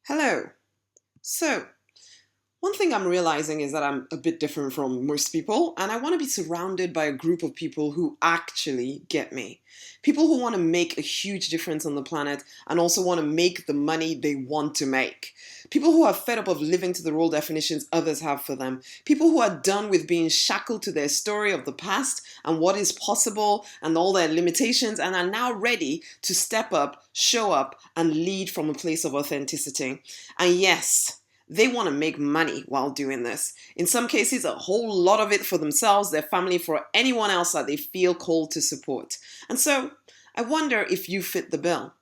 Hello. So, one thing I'm realizing is that I'm a bit different from most people, and I want to be surrounded by a group of people who actually get me. People who want to make a huge difference on the planet and also want to make the money they want to make. People who are fed up of living to the role definitions others have for them. People who are done with being shackled to their story of the past and what is possible and all their limitations and are now ready to step up, show up, and lead from a place of authenticity. And yes, they want to make money while doing this. In some cases, a whole lot of it for themselves, their family, for anyone else that they feel called to support. And so, I wonder if you fit the bill.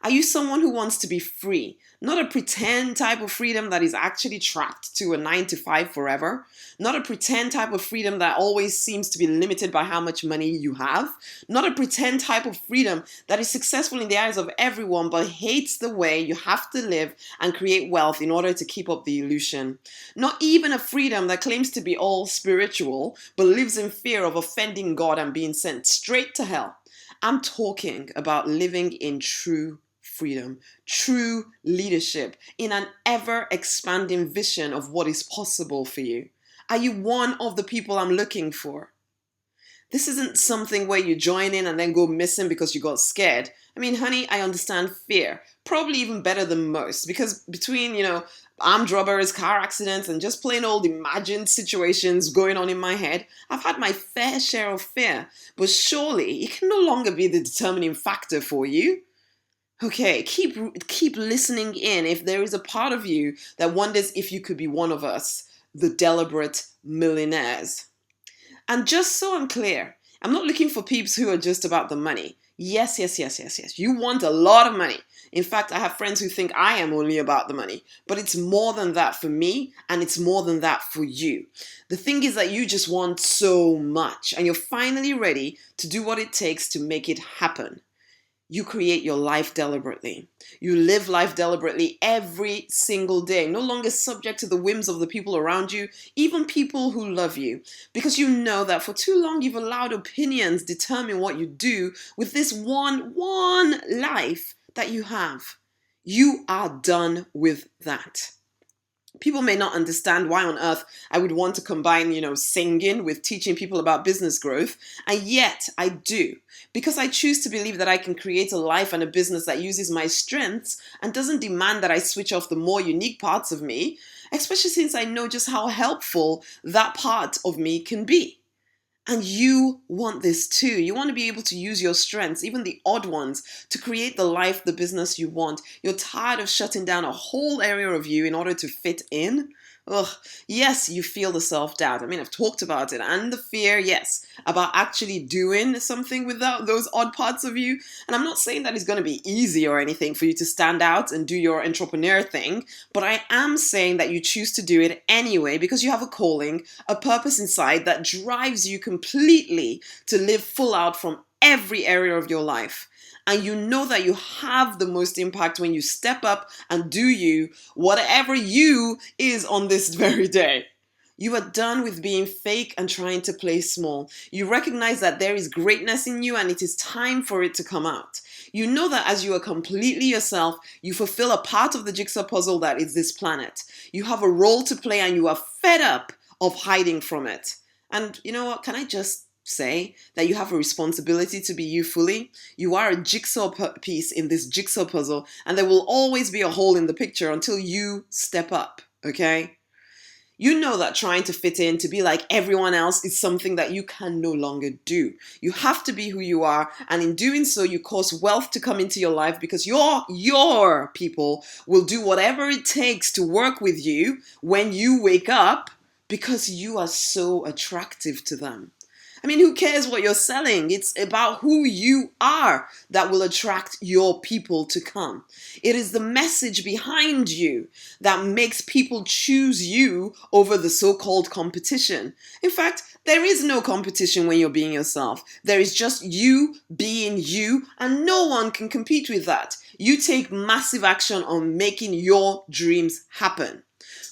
Are you someone who wants to be free? Not a pretend type of freedom that is actually trapped to a 9 to 5 forever. Not a pretend type of freedom that always seems to be limited by how much money you have. Not a pretend type of freedom that is successful in the eyes of everyone but hates the way you have to live and create wealth in order to keep up the illusion. Not even a freedom that claims to be all spiritual but lives in fear of offending God and being sent straight to hell. I'm talking about living in true freedom, true leadership, in an ever expanding vision of what is possible for you. Are you one of the people I'm looking for? This isn't something where you join in and then go missing because you got scared. I mean, honey, I understand fear. Probably even better than most because between, armed robbers, car accidents, and just plain old imagined situations going on in my head, I've had my fair share of fear. But surely it can no longer be the determining factor for you. Okay, keep listening in if there is a part of you that wonders if you could be one of us, the deliberate millionaires. And just so I'm clear, I'm not looking for peeps who are just about the money. Yes, yes, yes, yes, yes. You want a lot of money. In fact, I have friends who think I am only about the money. But it's more than that for me, and it's more than that for you. The thing is that you just want so much, and you're finally ready to do what it takes to make it happen. You create your life deliberately. You live life deliberately every single day, no longer subject to the whims of the people around you, even people who love you. Because you know that for too long you've allowed opinions determine what you do with this one life that you have. You are done with that. People may not understand why on earth I would want to combine, singing with teaching people about business growth. And yet I do, because I choose to believe that I can create a life and a business that uses my strengths and doesn't demand that I switch off the more unique parts of me, especially since I know just how helpful that part of me can be. And you want this too. You want to be able to use your strengths, even the odd ones, to create the life, the business you want. You're tired of shutting down a whole area of you in order to fit in. Ugh, yes, you feel the self-doubt. I mean, I've talked about it. And the fear, yes, about actually doing something without those odd parts of you. And I'm not saying that it's going to be easy or anything for you to stand out and do your entrepreneur thing, but I am saying that you choose to do it anyway because you have a calling, a purpose inside that drives you completely to live full out from every area of your life. And you know that you have the most impact when you step up and do you, whatever you is on this very day. You are done with being fake and trying to play small. You recognize that there is greatness in you and it is time for it to come out. You know that as you are completely yourself, you fulfill a part of the jigsaw puzzle that is this planet. You have a role to play and you are fed up of hiding from it. And you know what? Can I just say that you have a responsibility to be you fully? You are a jigsaw piece in this jigsaw puzzle, and there will always be a hole in the picture until you step up, okay? You know that trying to fit in, to be like everyone else, is something that you can no longer do. You have to be who you are, and in doing so, you cause wealth to come into your life because your people will do whatever it takes to work with you when you wake up because you are so attractive to them. I mean, who cares what you're selling? It's about who you are that will attract your people to come. It is the message behind you that makes people choose you over the so-called competition. In fact, there is no competition when you're being yourself. There is just you being you, and no one can compete with that. You take massive action on making your dreams happen.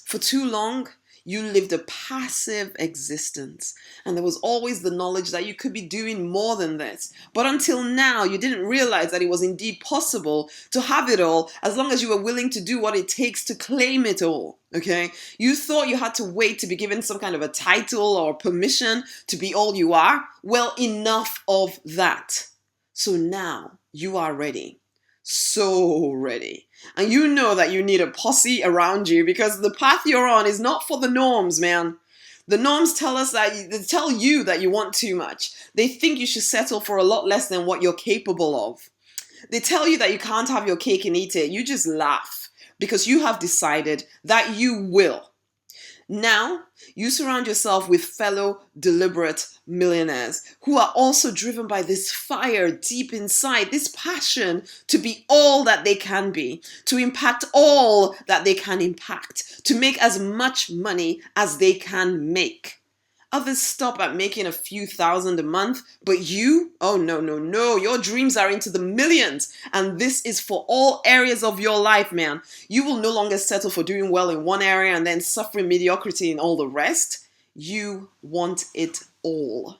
For too long, You lived a passive existence, and there was always the knowledge that you could be doing more than this. But until now, you didn't realize that it was indeed possible to have it all as long as you were willing to do what it takes to claim it all. Okay? You thought you had to wait to be given some kind of a title or permission to be all you are. Well, enough of that. So now you are ready. So ready. And you know that you need a posse around you because the path you're on is not for the norms, man. The norms tell us that they tell you that you want too much. They think you should settle for a lot less than what you're capable of. They tell you that you can't have your cake and eat it. You just laugh because you have decided that you will. Now, you surround yourself with fellow deliberate millionaires who are also driven by this fire deep inside, this passion to be all that they can be, to impact all that they can impact, to make as much money as they can make. Others stop at making a few thousand a month, but you, oh no, your dreams are into the millions, and this is for all areas of your life, man. You will no longer settle for doing well in one area and then suffering mediocrity in all the rest. You want it all.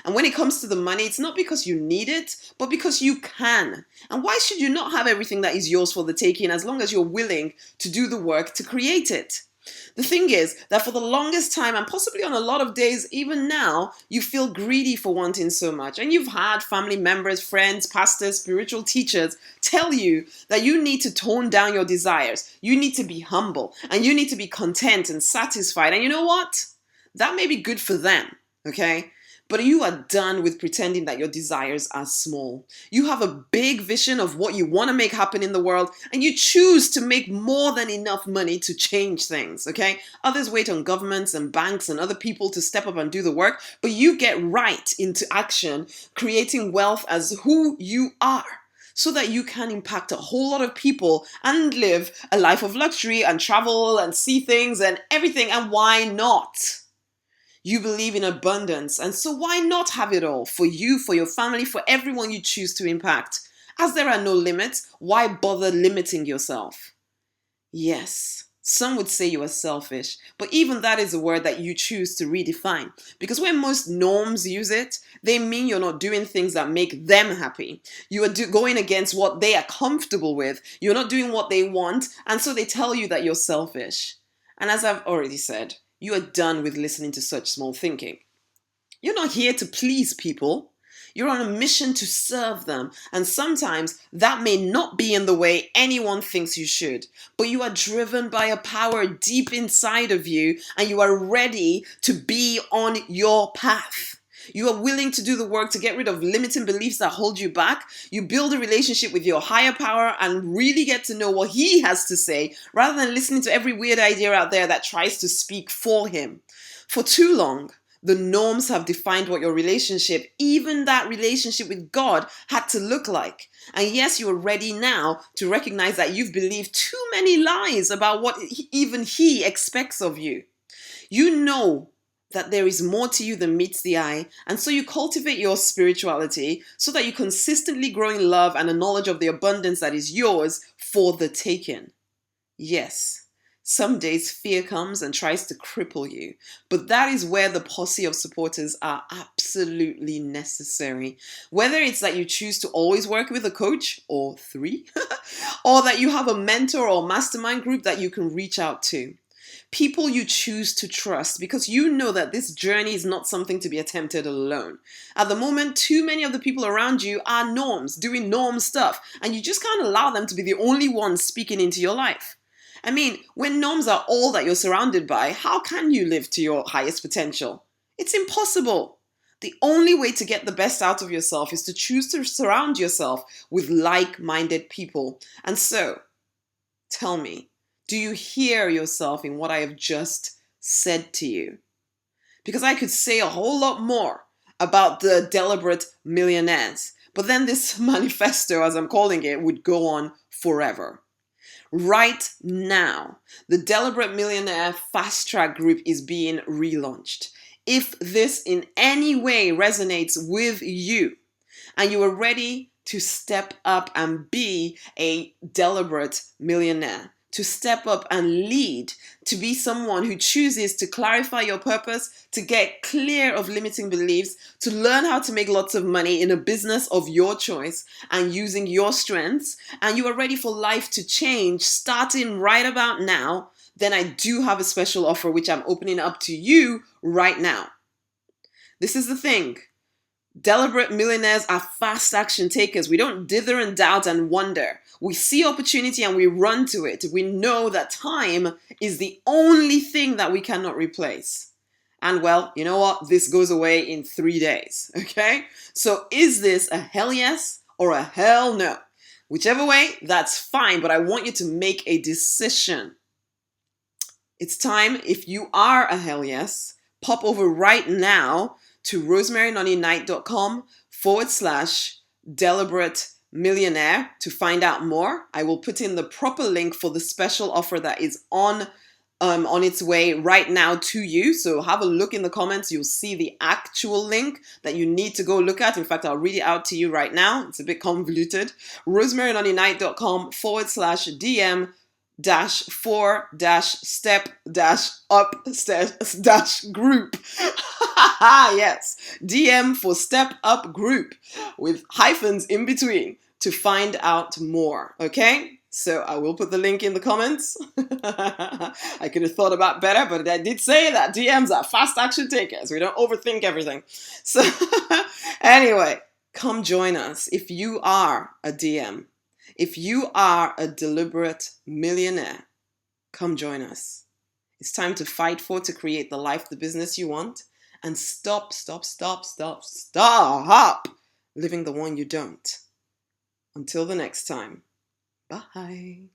And when it comes to the money, it's not because you need it, but because you can. And why should you not have everything that is yours for the taking as long as you're willing to do the work to create it? The thing is that for the longest time, and possibly on a lot of days, even now, you feel greedy for wanting so much. And you've had family members, friends, pastors, spiritual teachers tell you that you need to tone down your desires. You need to be humble and you need to be content and satisfied. And you know what? That may be good for them, okay? But you are done with pretending that your desires are small. You have a big vision of what you want to make happen in the world, and you choose to make more than enough money to change things, okay? Others wait on governments and banks and other people to step up and do the work, but you get right into action, creating wealth as who you are, so that you can impact a whole lot of people and live a life of luxury and travel and see things and everything. And why not? You believe in abundance, and so why not have it all for you, for your family, for everyone you choose to impact? As there are no limits, why bother limiting yourself? Yes, some would say you are selfish, but even that is a word that you choose to redefine. Because when most norms use it, they mean you're not doing things that make them happy. You are going against what they are comfortable with. You're not doing what they want, and so they tell you that you're selfish. And as I've already said, you are done with listening to such small thinking. You're not here to please people. You're on a mission to serve them. And sometimes that may not be in the way anyone thinks you should. But you are driven by a power deep inside of you, and you are ready to be on your path. You are willing to do the work to get rid of limiting beliefs that hold you back. You build a relationship with your higher power and really get to know what he has to say rather than listening to every weird idea out there that tries to speak for him. For too long, the norms have defined what your relationship, even that relationship with God, had to look like. And yes, you are ready now to recognize that you've believed too many lies about what even he expects of you. You know that there is more to you than meets the eye, and so you cultivate your spirituality so that you consistently grow in love and a knowledge of the abundance that is yours for the taking. Yes, some days fear comes and tries to cripple you, but that is where the posse of supporters are absolutely necessary. Whether it's that you choose to always work with a coach or three, or that you have a mentor or mastermind group that you can reach out to. People you choose to trust because you know that this journey is not something to be attempted alone. At the moment, too many of the people around you are norms, doing norm stuff, and you just can't allow them to be the only ones speaking into your life. I mean, when norms are all that you're surrounded by, how can you live to your highest potential? It's impossible. The only way to get the best out of yourself is to choose to surround yourself with like-minded people. And so, tell me, do you hear yourself in what I have just said to you? Because I could say a whole lot more about the Deliberate Millionaires, but then this manifesto, as I'm calling it, would go on forever. Right now, the Deliberate Millionaire Fast Track Group is being relaunched. If this in any way resonates with you, and you are ready to step up and be a deliberate millionaire, to step up and lead, to be someone who chooses to clarify your purpose, to get clear of limiting beliefs, to learn how to make lots of money in a business of your choice and using your strengths, and you are ready for life to change starting right about now, then I do have a special offer which I'm opening up to you right now. This is the thing. Deliberate millionaires are fast action takers. We don't dither and doubt and wonder. We see opportunity and we run to it. We know that time is the only thing that we cannot replace. And well, you know what? This goes away in 3 days. Okay? So is this a hell yes or a hell no? Whichever way, that's fine. But I want you to make a decision. It's time, if you are a hell yes, pop over right now to rosemarynonny.com/Deliberate Millionaire to find out more. I will put in the proper link for the special offer that is on its way right now to you. So have a look in the comments. You'll see the actual link that you need to go look at. In fact, I'll read it out to you right now. It's a bit convoluted. rosemarynonny.com/DM -4-step-up-group. Yes, DM for step up group with hyphens in between to find out more. Okay, so I will put the link in the comments. I could have thought about better, but I did say that DMs are fast action takers. We don't overthink everything. So anyway, come join us if you are a DM. If you are a deliberate millionaire, come join us. It's time to fight to create the life, the business you want, and stop living the one you don't. Until the next time, bye.